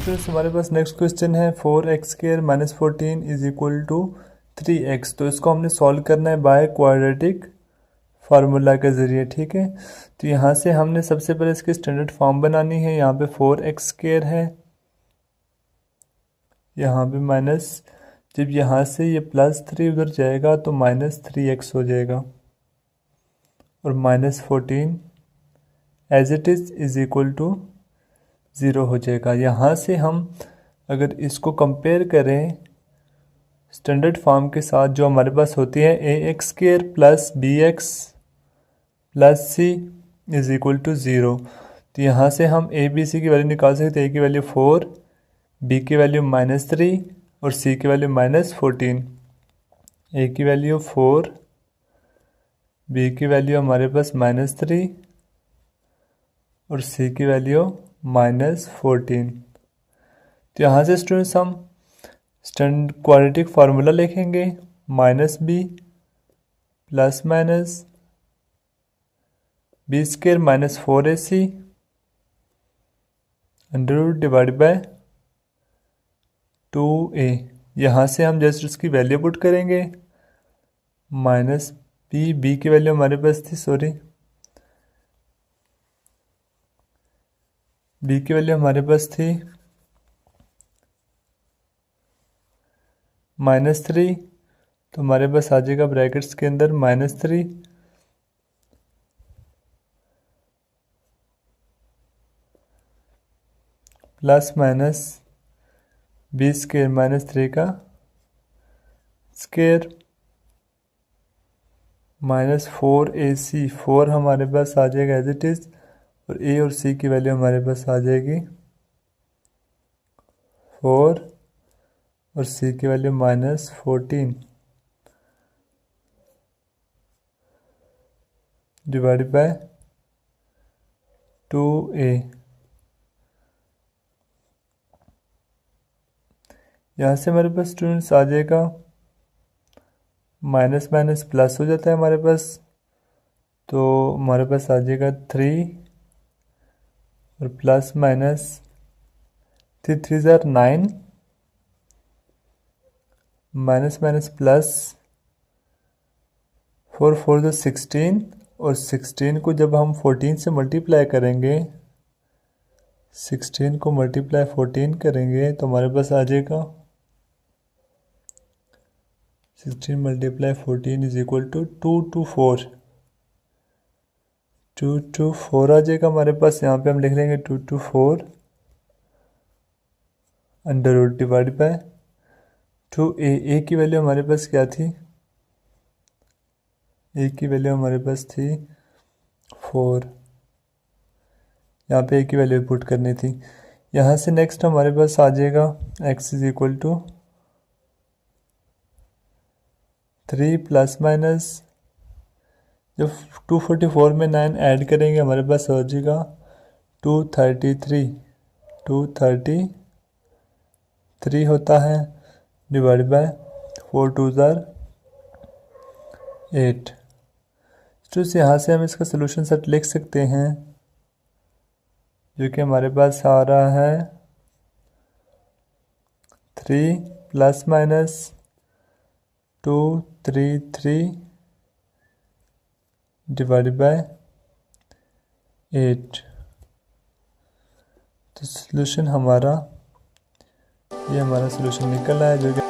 Students हमारे पास next question है 4x² - 14 = 3x। तो इसको हमने सॉल्व करना है बाय क्वाड्रेटिक फार्मूला के ज़रिए, ठीक है। तो यहाँ से हमने सबसे पहले इसकी स्टैंडर्ड फॉर्म बनानी है। यहाँ पे 4x² है, यहाँ पे माइनस, जब यहाँ से ये +3 उधर जाएगा तो -3x हो जाएगा, और -14 as it is equal to 0 हो जाएगा। यहाँ से हम अगर इसको कंपेयर करें स्टैंडर्ड फॉर्म के साथ जो हमारे पास होती है ax² + bx + c = 0, तो यहाँ से हम a b c की वैल्यू निकाल सकते हैं। a की वैल्यू 4, b की वैल्यू -3 और c की वैल्यू -14। a की वैल्यू 4, b की वैल्यू हमारे पास -3 और c की वैल्यू -14। तो यहाँ से स्टूडेंट्स हम क्वाड्रेटिक फार्मूला लिखेंगे, -b + b² - 4ac √/ 2a। यहाँ से हम जस्ट उसकी वैल्यू पुट करेंगे, -b की वैल्यू हमारे पास थी, b की वैल्यू हमारे पास थी -3, तो हमारे पास आ जाएगा ब्रैकेट्स के अंदर -3 ± b² - 3 का स्क्वायर -4ac। 4 हमारे पास आ जाएगा एज इट इज़, और a और c की वैल्यू हमारे पास आ जाएगी 4 और c की वैल्यू -14 / 2a। यहाँ से हमारे पास स्टूडेंट्स आ जाएगा माइनस माइनस प्लस हो जाता है हमारे पास, तो हमारे पास आ जाएगा 3 और प्लस माइनस 3 3 ज़ार 9, माइनस माइनस प्लस 4 4 ज़ार 16, और 16 को जब हम 14 से मल्टीप्लाई करेंगे, 16 को मल्टीप्लाई 14 करेंगे तो हमारे पास आ जाएगा 16 × 14 = 2 to 4। 2 to 4 आ जाएगा हमारे पास। यहाँ पे हम लिख लेंगे 2 to 4 √/ 2a। a की वैल्यू हमारे पास क्या थी? a की वैल्यू हमारे पास थी 4। यहाँ पे a की वैल्यू पुट करनी थी। यहाँ से नेक्स्ट हमारे पास आ जाएगा x = 3 ± जब 244 में 9 ऐड करेंगे हमारे पास हो जाएगा 233। 233 होता है / 4 2 ज़ार 8। तो यहाँ से हम इसका सोल्यूशन सेट लिख सकते हैं, जो कि हमारे पास आ रहा है 3 ± 233 / 8। तो सोल्यूशन हमारा, ये हमारा सोल्यूशन निकल आया, जो कि